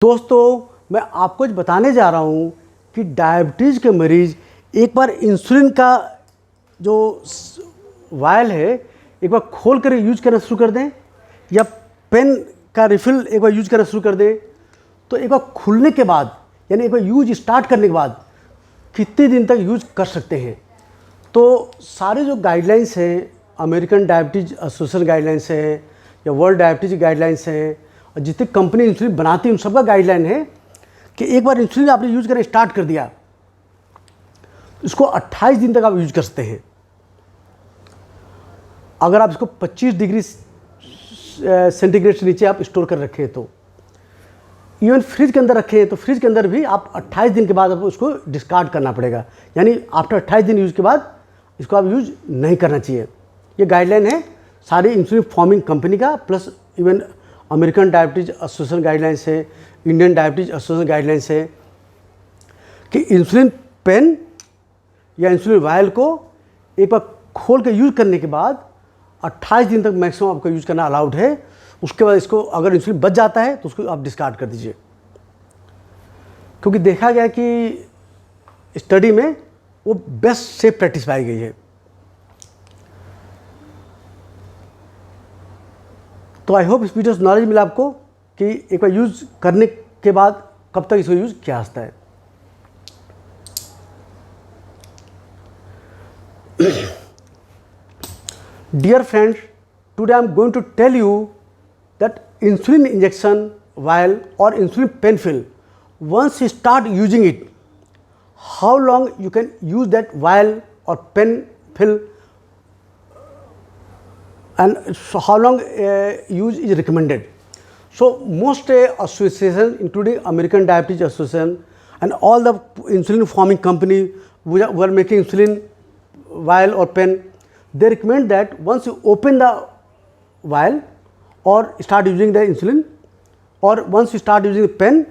दोस्तों, मैं आपको आज बताने जा रहा हूँ कि डायबिटीज़ के मरीज़ एक बार इंसुलिन का जो वायल है एक बार खोल कर यूज करना शुरू कर दें या पेन का रिफ़िल एक बार यूज करना शुरू कर दें, तो एक बार खुलने के बाद यानी एक बार यूज स्टार्ट करने के बाद कितने दिन तक यूज कर सकते हैं। तो सारे जो गाइडलाइंस हैं, अमेरिकन डायबिटीज़ एसोसिएशन गाइडलाइंस है या वर्ल्ड डायबिटीज़ गाइडलाइंस है, और जितनी कंपनी इंसुलिन बनाती है उन सबका गाइडलाइन है कि एक बार इंसुलिन आपने यूज करना स्टार्ट कर दिया, इसको 28 दिन तक आप यूज कर सकते हैं। अगर आप इसको 25 डिग्री सेंटीग्रेड से नीचे आप स्टोर कर रखें, तो इवन फ्रिज के अंदर रखें तो फ्रिज के अंदर भी आप 28 दिन के बाद आपको उसको डिस्कार्ड करना पड़ेगा, यानी आफ्टर 28 दिन यूज के बाद इसको आप यूज नहीं करना चाहिए। ये गाइडलाइन है सारी इंसुलिन फॉर्मिंग कंपनी का, plus even American diabetes association guidelines है, इंडियन डायबिटीज़ एसोसिएशन गाइडलाइंस है कि इंसुलिन पेन या इंसुलिन वायल को एक बार खोल के यूज करने के बाद 28 दिन तक मैक्सिमम आपको यूज करना अलाउड है। उसके बाद इसको अगर इंसुलिन बच जाता है तो उसको आप डिस्कार्ड कर दीजिए, क्योंकि देखा गया कि स्टडी में वो बेस्ट सेफ प्रैक्टिस पाई गई है। तो आई होप इस वीडियो से नॉलेज मिला आपको कि एक बार यूज़ करने के बाद कब तक इसको यूज़ किया जाता है। Dear friends, today I am going to tell you that insulin injection vial or insulin pen fill, once you start using it, how long you can use that vial or pen fill and so how long use is recommended. So most associations including American Diabetes Association and all the insulin forming company who are making insulin vial or pen, they recommend that once you open the vial or start using the insulin, or once you start using the pen,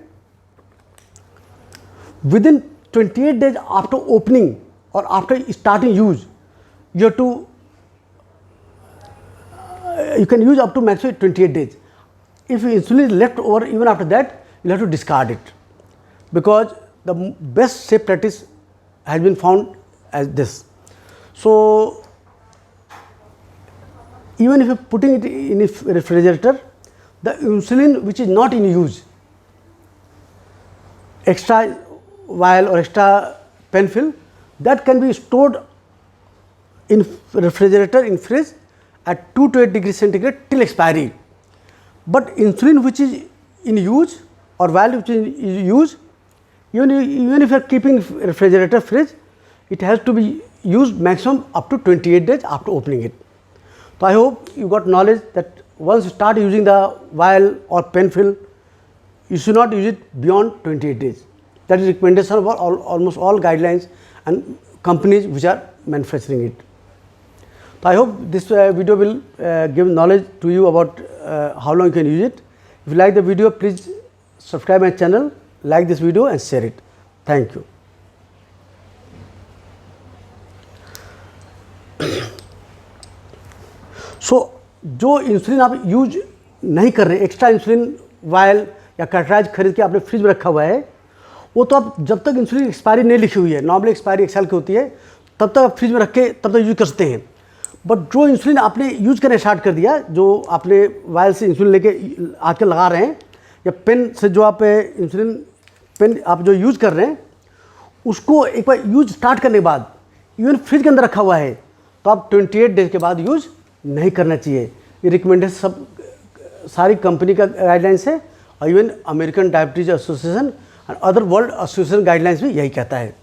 within 28 days after opening or after starting use, you have to you can use up to maximum 28 days. If insulin is left over even after that, you have to discard it, because the best safe practice has been found as this. So even if you are putting it in a refrigerator, the insulin which is not in use, extra vial or extra pen fill, that can be stored in refrigerator, in fridge at 2 to 8 degrees centigrade till expiry. But insulin which is in use or vial which is in use, even if you are keeping refrigerator, fridge, it has to be used maximum up to 28 days after opening it. So I hope you got knowledge that once you start using the vial or pen fill, you should not use it beyond 28 days. That is recommendation of almost all guidelines and companies which are manufacturing it. So I hope this video will give knowledge to you about how long you can use it. If you like the video, please subscribe my channel, like this video and share it. Thank you. जो insulin आप use नहीं कर रहे, extra insulin vial या कार्ट्राइज खरीद के आपने fridge में रखा हुआ है, वो तो आप जब तक इंसुलिन एक्सपायरी नहीं लिखी हुई है, नॉर्मली एक्सपायरी 1 साल की होती है, तब तक आप फ्रिज में रख के तब तक यूज कर सकते हैं। बट जो इंसुलिन आपने यूज करना स्टार्ट कर दिया, जो आपने वायल से इंसुलिन लेके आजकल लगा रहे हैं, या पेन से जो आप इंसुलिन पेन आप जो यूज़ कर रहे हैं, उसको एक बार यूज स्टार्ट करने के बाद इवन फ्रिज के अंदर रखा हुआ है, तो आप 28 डेज के बाद यूज़ नहीं करना चाहिए। ये रिकमेंडेशन सब सारी कंपनी का गाइडलाइंस है, और even American diabetes association and other world association guidelines भी यही कहता है।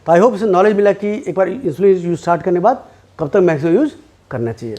तो आई होप इससे नॉलेज मिला कि एक बार इंसुलिन यूज स्टार्ट करने के बाद कब तक मैक्सिमम यूज़ करना चाहिए।